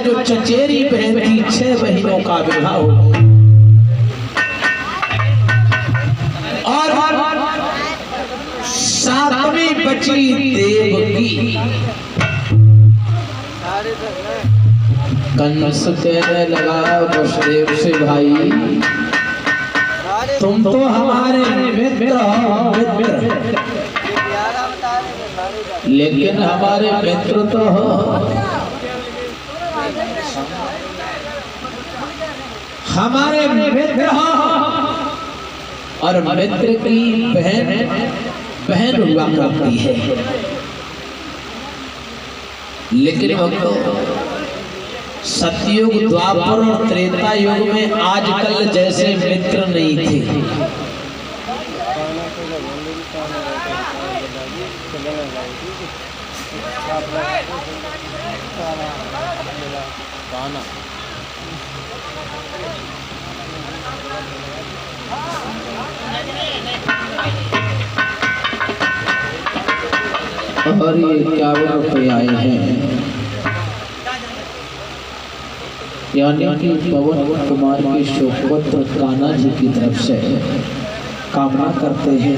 जो चचेरी बहन थी 6 बहनों का विवाह हो गया और 7वीं बची देवकी। कंस कहने लगा वसुदेव से, भाई तुम तो हमारे मित्र हो, लेकिन हमारे मित्र तो हो, हमारे मित्र हो और मित्र की बहन हुआ करती है। लेकिन भक्तों, सतयुग, द्वापर और त्रेता युग में आजकल जैसे मित्र नहीं थे। और ये 51 रुपये आए हैं, यानी कि पवन कुमार की शोकपुत्र कान्हा जी की तरफ से कामना करते हैं।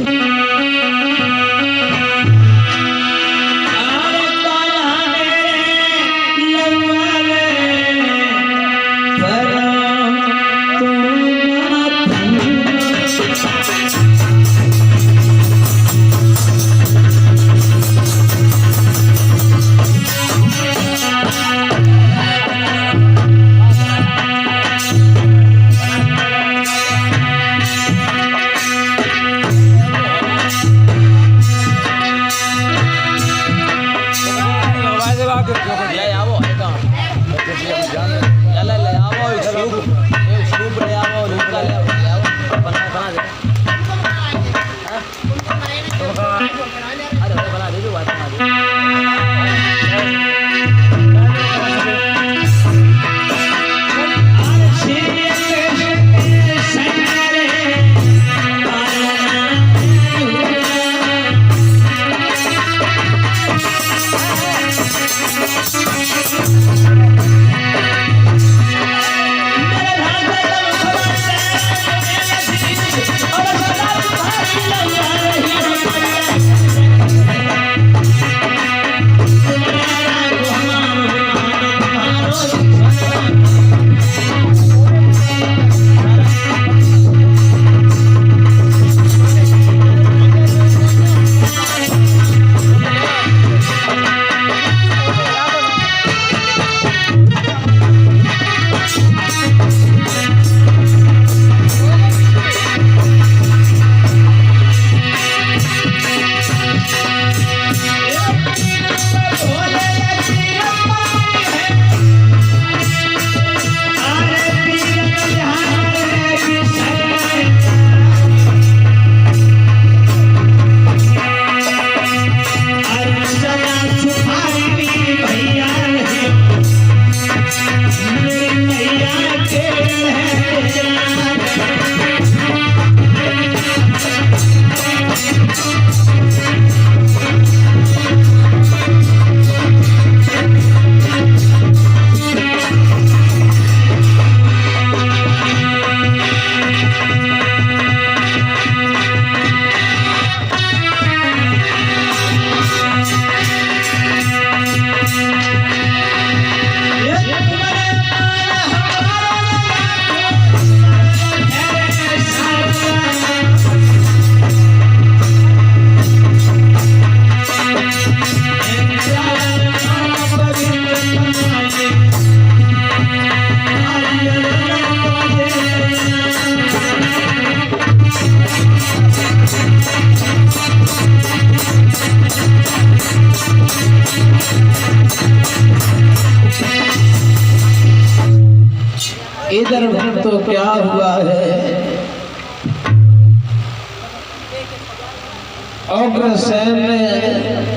इधर तो क्या हुआ है,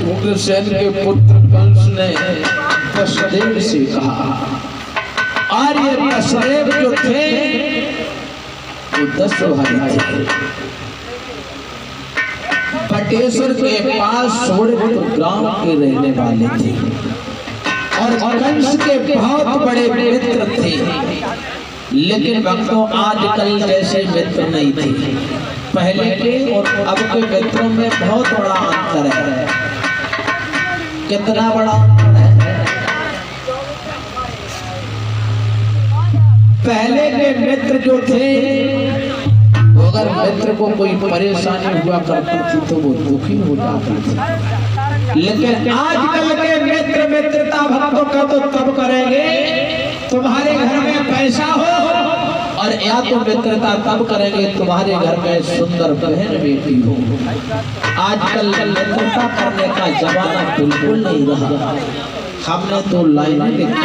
उग्रसेन के पुत्र कंस ने वसुदेव से कहा, आर्य वसुदेव जो थे वो 10 भाई थे। बटेश्वर के पास सोड़पुर गांव के रहने वाले थे और कंस के बहुत बड़े मित्र थे, लेकिन भक्तों आजकल जैसे मित्र नहीं थे। पहले के और अब के मित्रों में बहुत बड़ा अंतर है। कितना बड़ा अंतर है? पहले के मित्र जो थे, अगर मित्र को कोई परेशानी हुआ करती थी तो वो दुखी हो जाता था। लेकिन आजकल के मित्र मित्रता भक्तों का तो तब करेंगे तुम्हारे घर में पैसा हो, और या तो मित्रता तब करेंगे तुम्हारे घर में सुंदर बहन बेटी हो। आजकल मित्रता करने का जमाना बिल्कुल नहीं रहा। हमने तो लाइनें लिखी,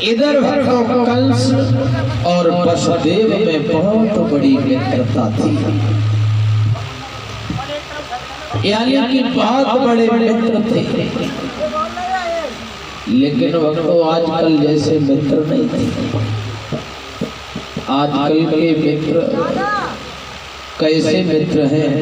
इधर कंस और वसुदेव में बहुत बड़ी मित्रता थी, यानी कि बहुत बड़े मित्र थे। लेकिन वो आजकल जैसे मित्र नहीं थे। आजकल के मित्र कैसे मित्र हैं?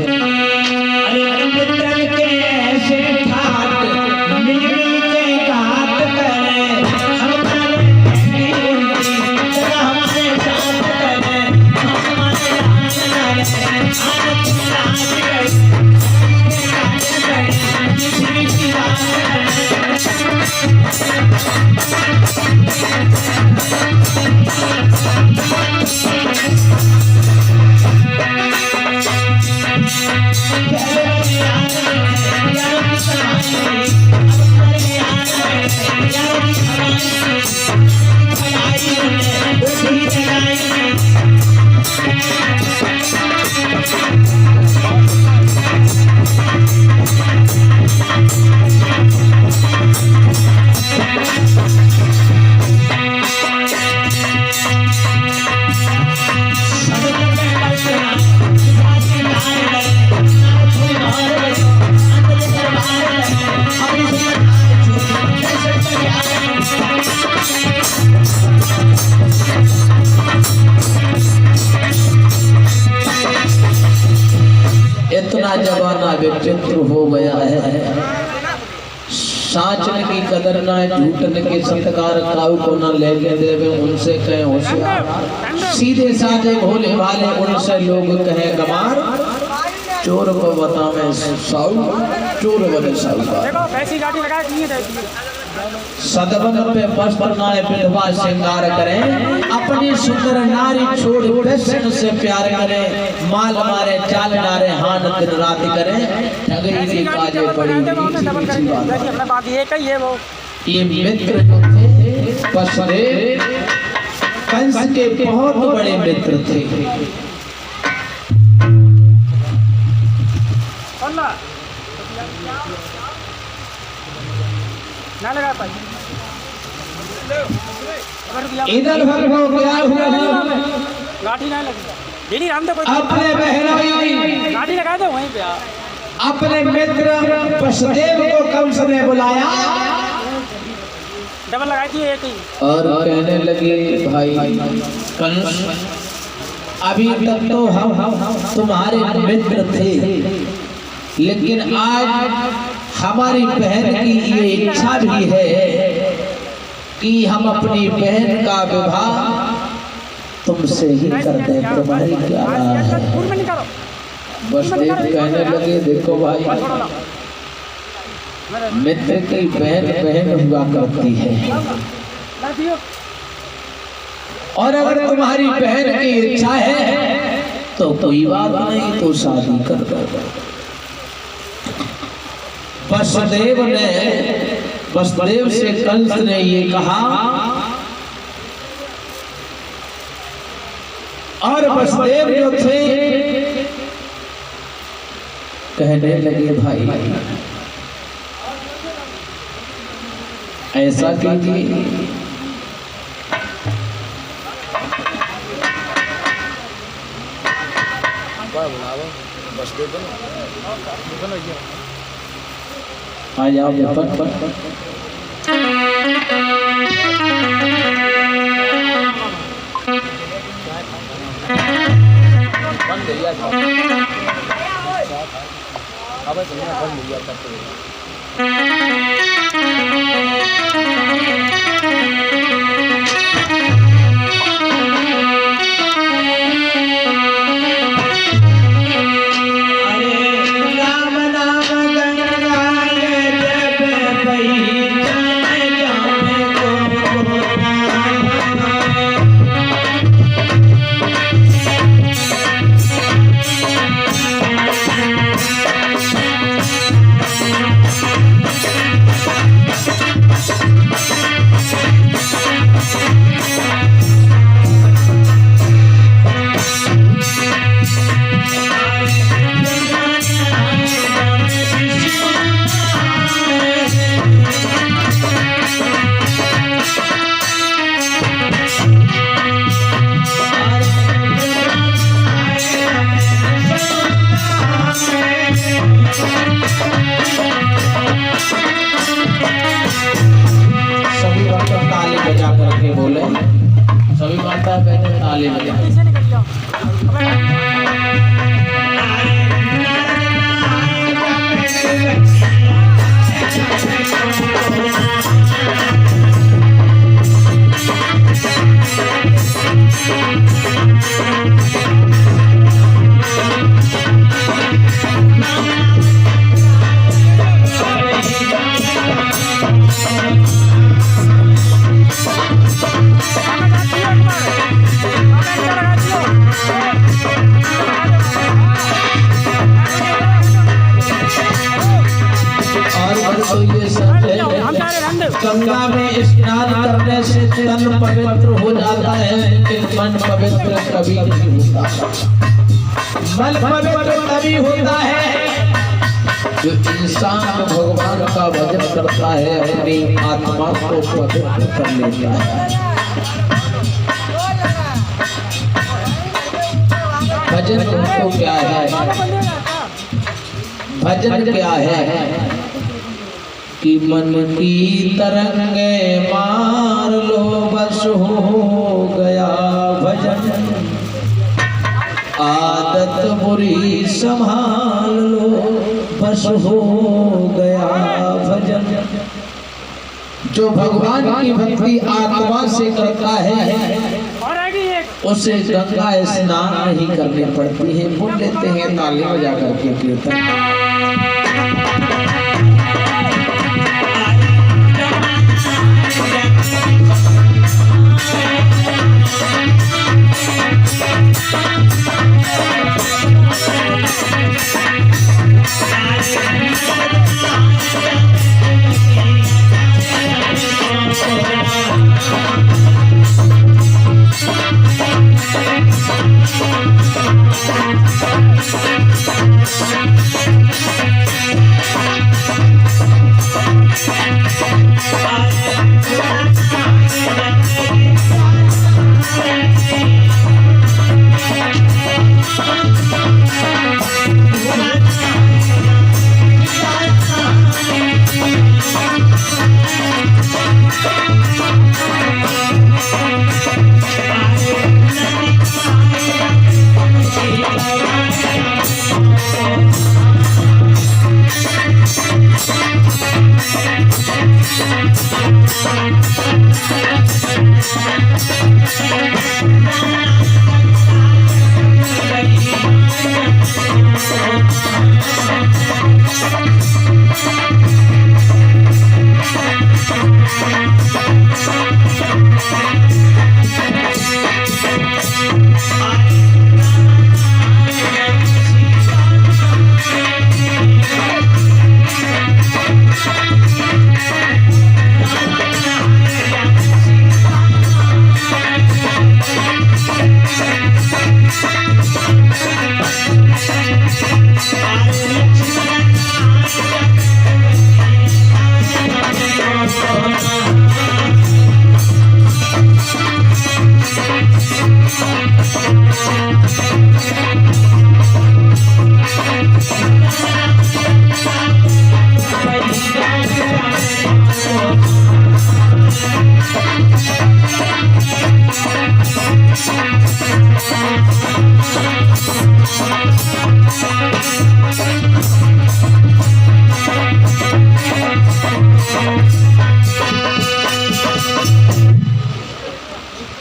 इतना जमाना विचित्र हो गया है, साचन की कदर ना है, झूठन के सत्कार काऊ को ना लेके देवे, उनसे कहे होशियार, सीधे साधे भोले भाले उनसे लोग कहे गमार। चोर को बतावे साहू, चोर बने साहूकार। देखो कैसी गाड़ी लगाई नहीं रहती है। सदबन पे वस्त्र नाय विधवा श्रृंगार करें, अपनी सुंदर नारी छोड़ कृष्ण से प्यार करें, माल मारे चाल डारे हान दिन रात करें, ठगई की काजे बड़ी मीठी मीठी बात। ये मित्र जो थे वसुदेव कंस के बहुत बड़े मित्र थे। ना लगा पाई इधर भर हो गया हुआ गाड़ी ना लगी दीदी हम तो अपने बहनोई गाड़ी लगा दो वहीं पे अपने मित्र वसुदेव को कंस ने बुलाया डबल लगाई थी एक ही और कहने लगे भाई कंस, अभी तक तो हम तुम्हारे मित्र थे, लेकिन आज हमारी बहन की ये इच्छा भी है कि हम अपनी बहन का विवाह तुमसे ही कर दें, तुम्हारी क्या राय है? वसुदेव कहने लगे देखो भाई, मित्र की बहन बहन हुआ करती है, और अगर तुम्हारी बहन की इच्छा है तो कोई बात नहीं, तो शादी कर दो। वसुदेव से कंस ने ये कहा, और वसुदेव जो थे कहने लगे भाई ऐसा कीजिए, आ जाओ ताली बजा। गंगा में स्नान करने से तन पवित्र हो जाता है, लेकिन मन पवित्र कभी नहीं होता। मन पवित्र तभी होता है जो इंसान भगवान का भजन करता है, अपनी आत्मा को पवित्र कर लेता है। भजन तो क्या है? भजन क्या है कि मन की तरंगे मार लो बस हो गया भजन, आदत बुरी संभाल लो बस हो गया भजन। जो भगवान की भक्ति आत्मा से करता है और आगे एक उसे गंगा स्नान नहीं करनी पड़ती है, बोल लेते हैं ताली बजा करके कीर्तन।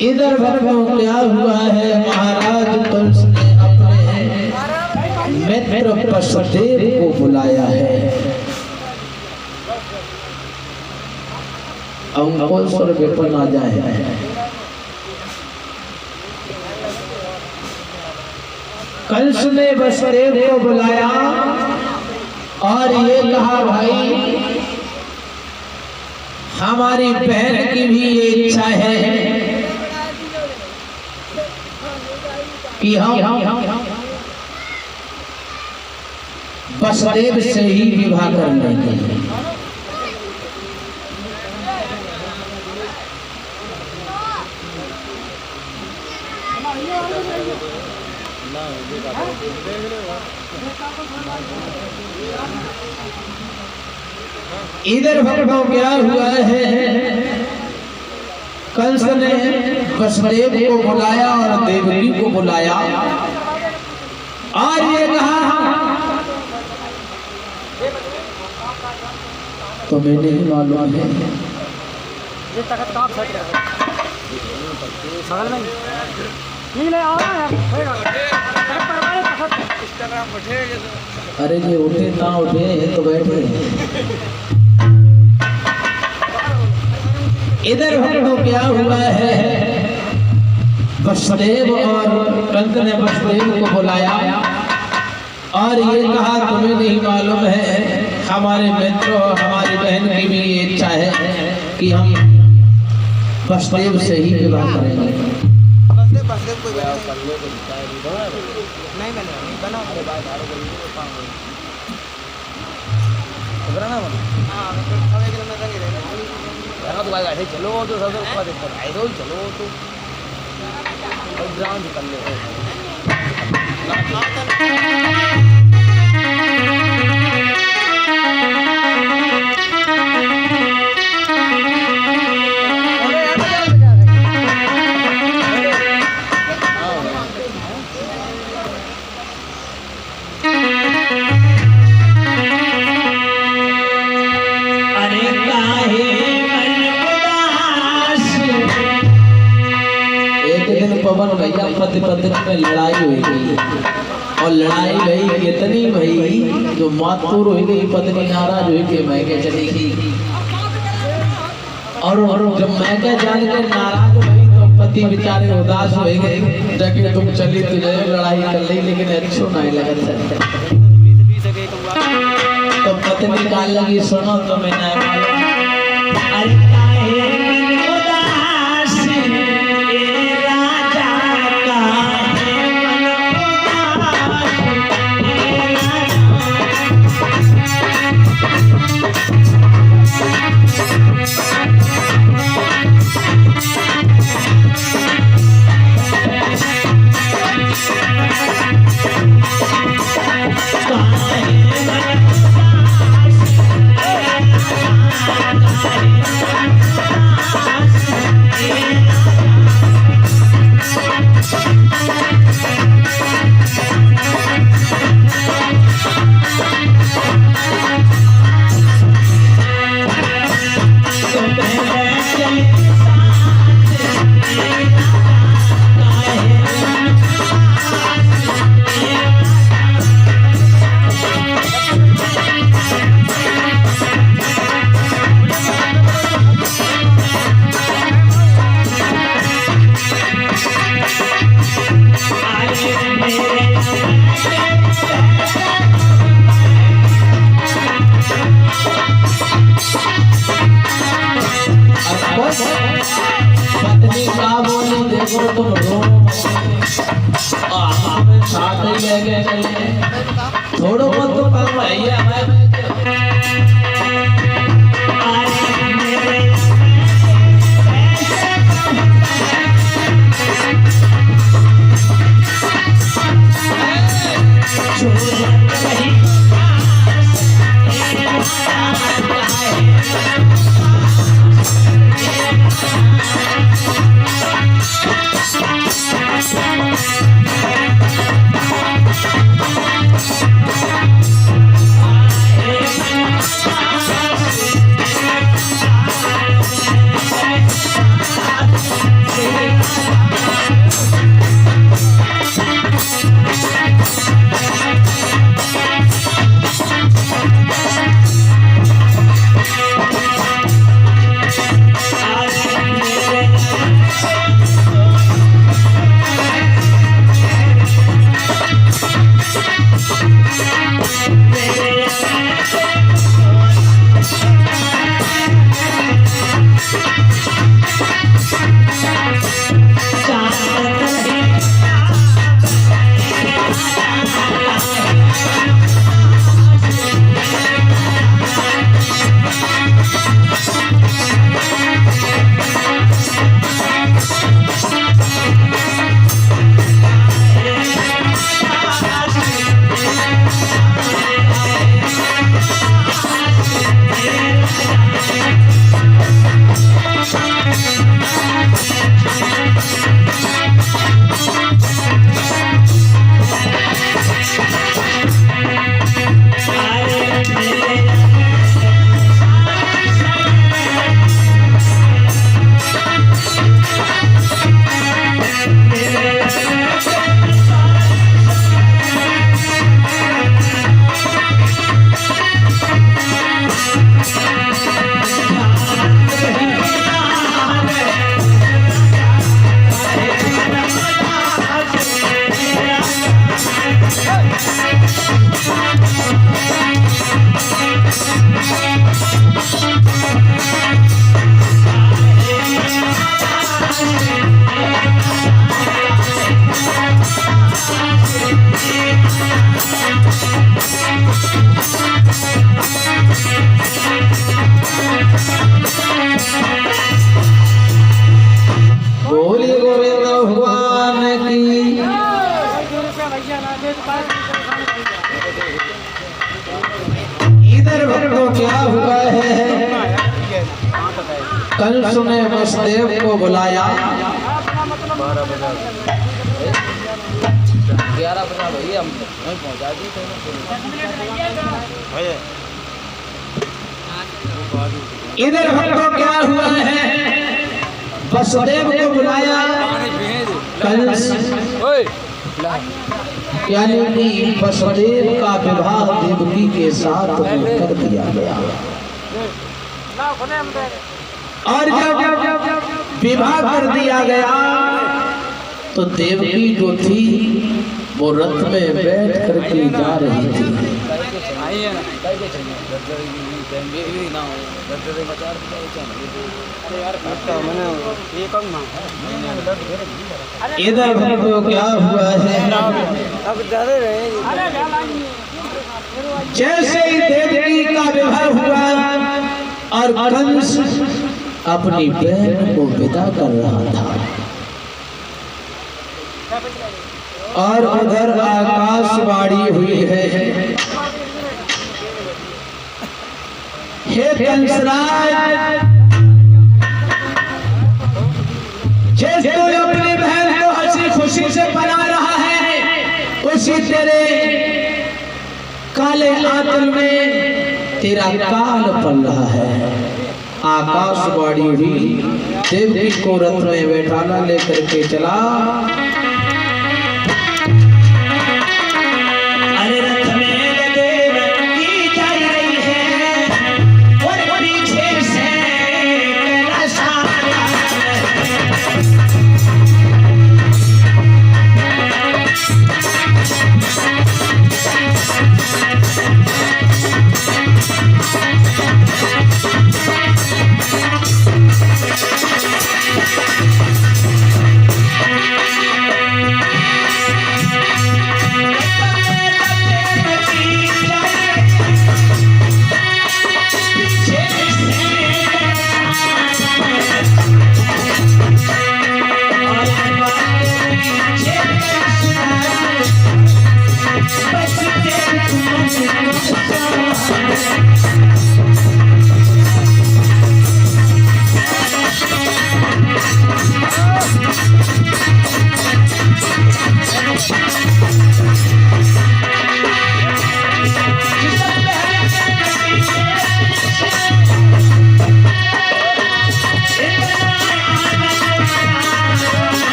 इधर भगवान क्या हुआ है, महाराज कंस ने अपने मित्र वसुदेव को बुलाया है। अंकुर विपन आ जाए। कंस ने वसुदेव को बुलाया और ये कहा, भाई हमारी बहन की भी ये इच्छा है कि हम वसुदेव से ही विवाह कर लेंगे। इधर भगवान क्या हुआ है, कंस ने वसुदेव को बुलाया और देवकी को बुलाया और ये कहा, तो मैंने ही मालूम है ये तखत कहाँ फट रहा है, बगल में ही ले आ रहा है, होएगा तखत पर वाले तखत इस तरह बैठे। अरे ये उठे ना उठे तो बैठे। इधर हमको क्या हुआ है, वसुदेव और कंस ने वसुदेव को बुलाया और ये कहा, तुम्हें नहीं मालूम है हमारे मित्र और हमारी बहन की भी ये इच्छा है कि हम वसुदेव से ही विवाह करेंगे। चलो तो चलो तो ग्राउंड निकल ले। पवन भैया पति पत्नी में लड़ाई हुई गई और लड़ाई गई इतनी भई जो मातूर हो गई, पत्नी नाराज हुई कि मैं के चली गई। और जब मैं के जान के नाराज हुई तो पति बेचारे उदास हो गए, जाके तुम चली तुझे लड़ाई कर ली लेकिन अच्छो नहीं लगा। तो पत्नी का लगी सुनो तो मैं पत्नी का बोली देखो तुम रो साथ ही लेके चले थोड़ा बहुत तो कर भैया इधर भक्तों क्या हुआ है, कल सुने वसुदेव को बुलाया 11 बजा भैया हम पहुंचा दी इधर भक्तों क्या हुआ है, वसुदेव को बुलाया कंस यानी कि वसुदेव का विवाह देवकी के साथ कर दिया गया। और जब विवाह कर दिया गया तो देवकी जो थी वो रथ में बैठ करके जा रही थी। इधर तो क्या हुआ है, जैसे ही देवकी का विवाह हुआ और कंस अपनी बहन को विदा कर रहा था और उधर आकाशवाणी हुई है, हे कंसराज, जैसे तू अपनी बहन को हंसी खुशी से बना रहा है उसी तेरे काले आंचल में तेरा काल पल रहा है। आकाशवाणी हुई, देवकी को रथ में बैठाना लेकर के चला। अरे रथ में देवकी जा रही है और पीछे से कैलाश आ रहा है।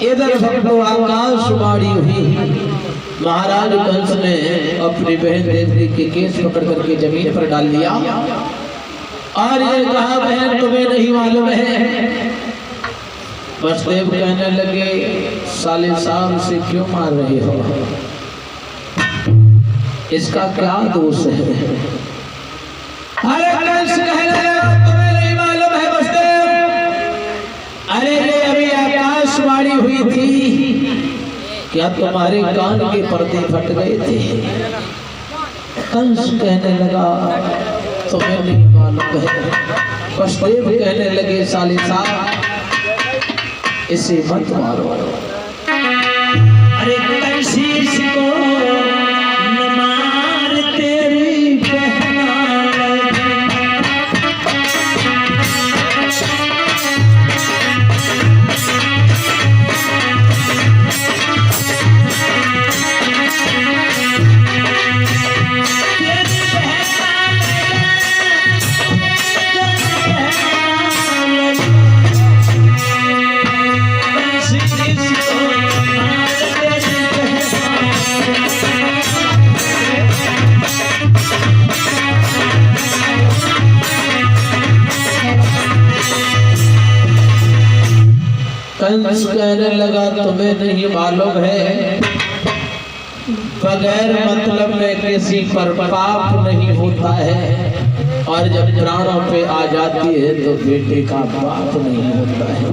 इधर भक्तों आकाशवाणी हुई, महाराज कंस ने अपनी बहन देवकी के केस पकड़ करके जमीन पर डाल दिया और ये कहा, बहन तुम्हें नहीं मालूम है। वसुदेव कहने लगे, साले साहब से क्यों मार रहे हो, इसका क्या दोष है। अरे कंस कहने लगा, तुम्हें नहीं मालूम है वसुदेव, अरे ये अभी आकाशवाणी हुई थी, क्या तुम्हारे कान के पर्दे फट गए थे। कंस कहने लगा, तुम्हें नहीं मालूम है। वसुदेव कहने लगे, साले साहब इसे मत मारो। अरे कंसी को न मार, तेरी बहना कंस कहने लगा, तुम्हें नहीं मालूम है, बगैर मतलब में किसी पर पाप नहीं होता है और जब प्राणों पे आ जाती है तो बेटे का बाप नहीं होता है।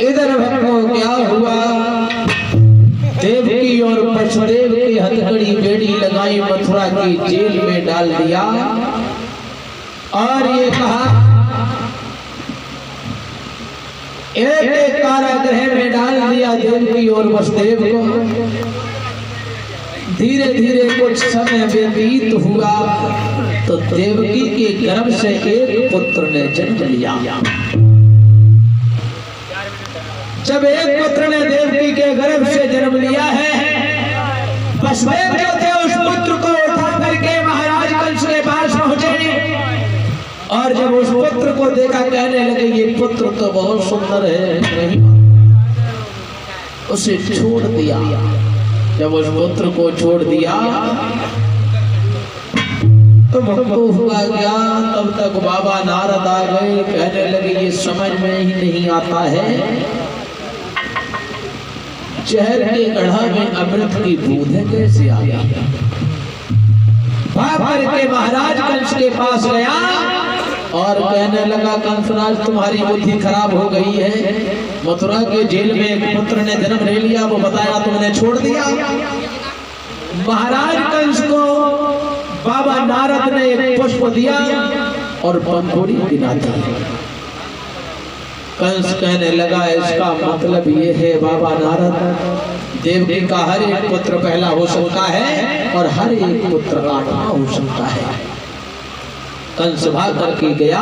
इधर भक्तों क्या हुआ, देवकी और वसुदेव की हथकड़ी बेड़ी लगाई, मथुरा की जेल में डाल दिया और ये कहा, एक कारागृह में डाल दिया देवकी और वसुदेव को। धीरे धीरे कुछ समय व्यतीत हुआ तो देवकी के गर्भ से एक पुत्र ने जन्म लिया। जब एक पुत्र ने देवकी के गर्भ से जन्म लिया है, वसुदेव जो थे उस पुत्र को उठा करके महाराज कंस के पास पहुंचे और जब उस पुत्र को देखा कहने लगे ये पुत्र तो बहुत सुंदर है, नहीं उसे छोड़ दिया। जब उस पुत्र को छोड़ दिया तो भक्तो हुआ क्या, तब तक बाबा नारद आ गए। कहने लगे ये समझ में ही नहीं आता है, शहर के गढ़ा में अमृत की बूंदें कैसे आ गई। भाग करके महाराज कंस के पास गया और कहने लगा कंसराज तुम्हारी बुद्धि खराब हो गई है, मथुरा के जेल में एक पुत्र ने जन्म ले लिया, वो बताया तुमने छोड़ दिया। महाराज कंस को बाबा नारद ने एक पुष्प दिया और पंखुड़ी गिरा दी। कंस कहने लगा इसका मतलब ये है बाबा नारद, देवकी का हर एक पुत्र पहला हो सकता है और हर एक पुत्र आठवां हो सकता है। कंस भाग करके गया,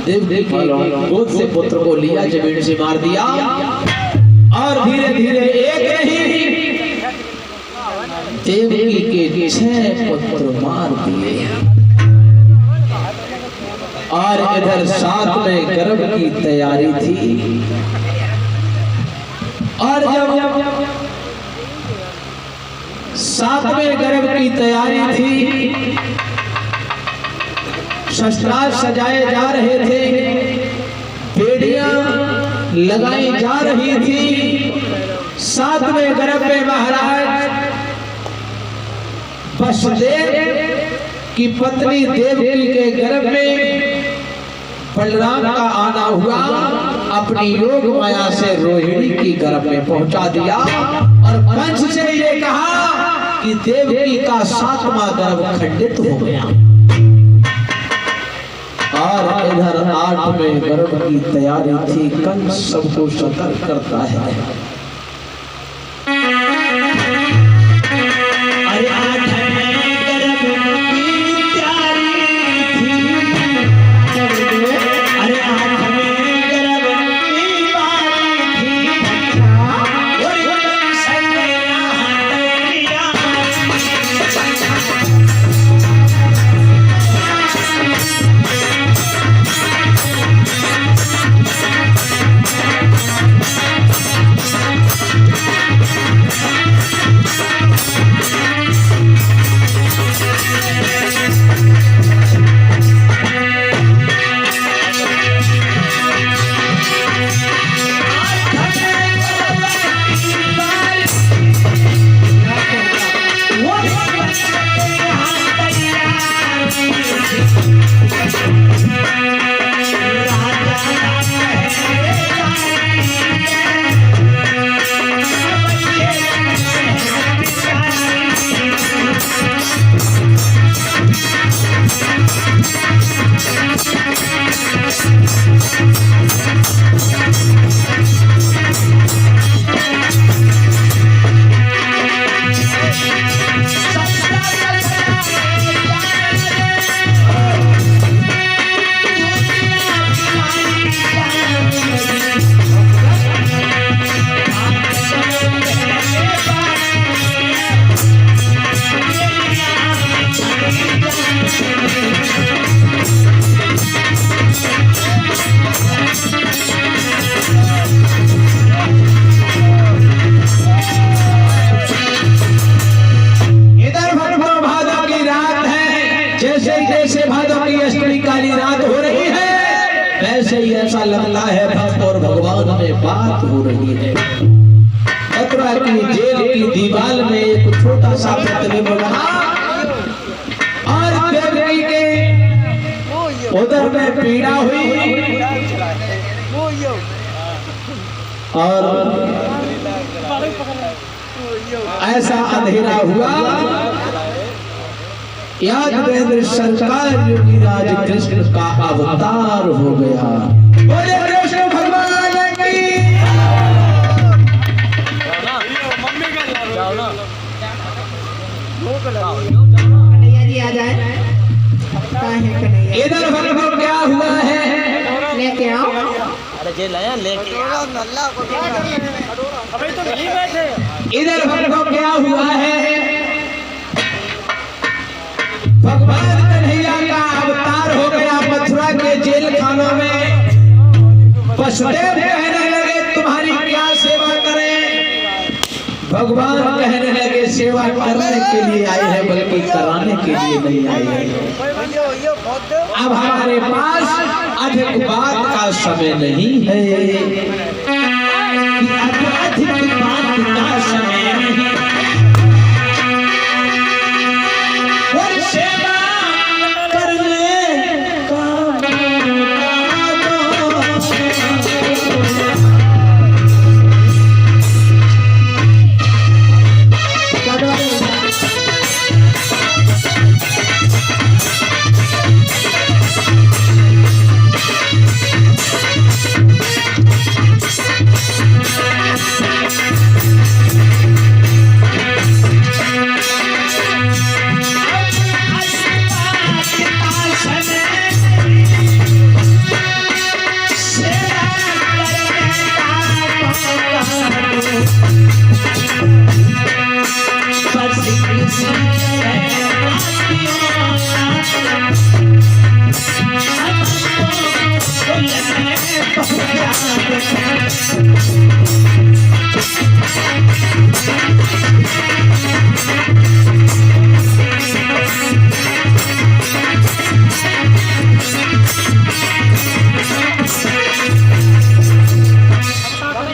देवकी की गोद से पुत्र को लिया, जमीन से मार दिया और धीरे धीरे एक नहीं देवकी के 6 पुत्र मार दिए। और इधर 7वें गर्भ की तैयारी थी और जब 7वें गर्भ की तैयारी थी, शस्त्रास्त्र सजाए जा रहे थे, बेड़ियां लगाई जा रही थी। 7वें गर्भ में महाराज वसुदेव की पत्नी देवकी के गर्भ में बलराम का आना हुआ, अपनी योग माया से रोहिणी की गर्भ में पहुंचा दिया और कंस से ये कहा कि देवकी का 7वां गर्भ खंडित हो गया। और इधर 8वें गर्भ की तैयारी थी। कंस सबको सतर्क करता है, अरे 8वें गर्भ की तैयारी थी, अरे 8वें गर्भ की बारी थी, और कंस ऐसा लगता है भक्त और भगवान में बात हो रही है। मथुरा की जेल की दीवार में एक छोटा सा प्रतिबिंब बना और देवकी के उधर में पीड़ा हुई और ऐसा अंधेरा हुआ। यादवेंद्र सरकार योगीराज कृष्ण का अवतार हो गया। बोले कृष्ण भगवान की किया जाए। काहे कन्हैया इधर भगवान क्या हुआ है, लेके आओ। अरे जे लाया लेके अभी तो नहीं बैठे। इधर भगवान क्या हुआ है, भगवान कन्हैया का अवतार हो गया मथुरा के जेल खानों में। वसुदेव कहने लगे तुम्हारी क्या सेवा करें, भगवान कहने लगे सेवा करने के लिए आए हैं बल्कि कराने के लिए नहीं आए हैं। अब हमारे पास अधिक बात का समय नहीं है, अधिक बात का समय नहीं, और सेवा करने का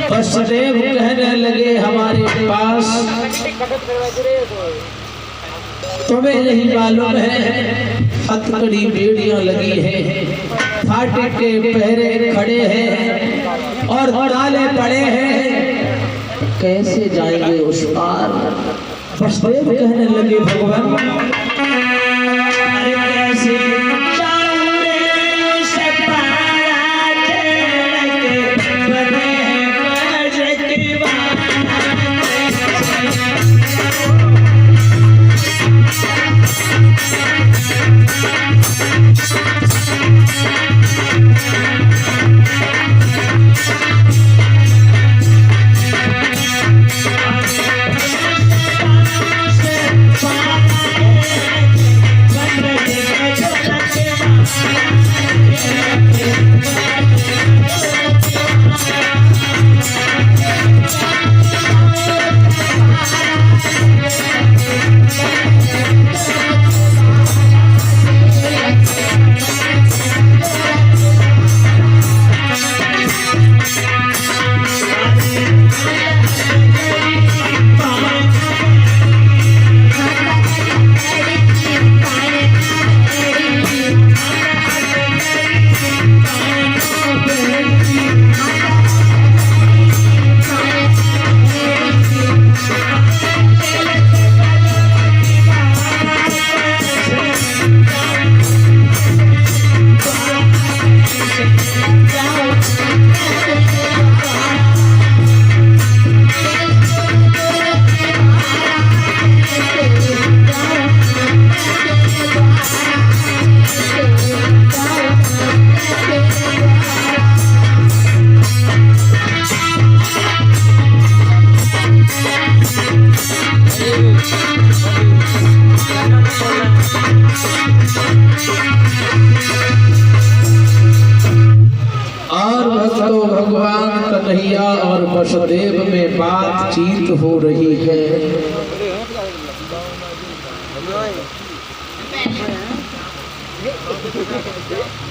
वसुदेव कहने लगे हमारे पास तुम्हें नहीं मालूम है, हथकड़ी बेड़ियां लगी हैं, फाटक के पहरे खड़े हैं और ताले पड़े हैं, कैसे जाएंगे उस पार। वसुदेव कहने लगे भगवान कैसे जाऊंगे उस पार, बने काज की बात। कन्हैया और वसुदेव में बातचीत हो रही है।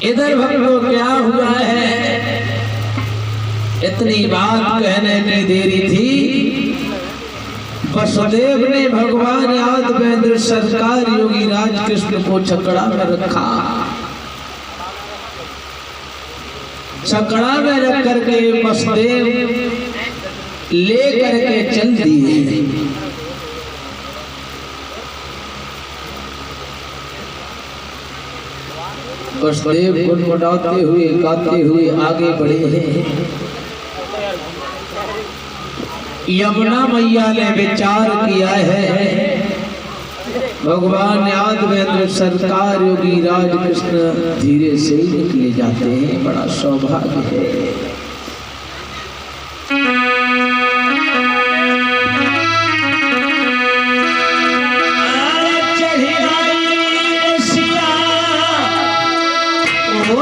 इधर भक्तों क्या हुआ है, इतनी बात कहने की देरी थी। वसुदेव ने भगवान यादवेंद्र सरकार योगी राज कृष्ण को छकड़ा में रखा। छकड़ा में रख करके वसुदेव ले करके चल दिए। वसुदेव गुनगुनाते हुए गाते हुए आगे बढ़े हैं। यमुना मैया ने विचार किया है, भगवान यादवेंद्र सरकार योगी राज कृष्ण धीरे से ही निकले जाते हैं। बड़ा सौभाग्य है।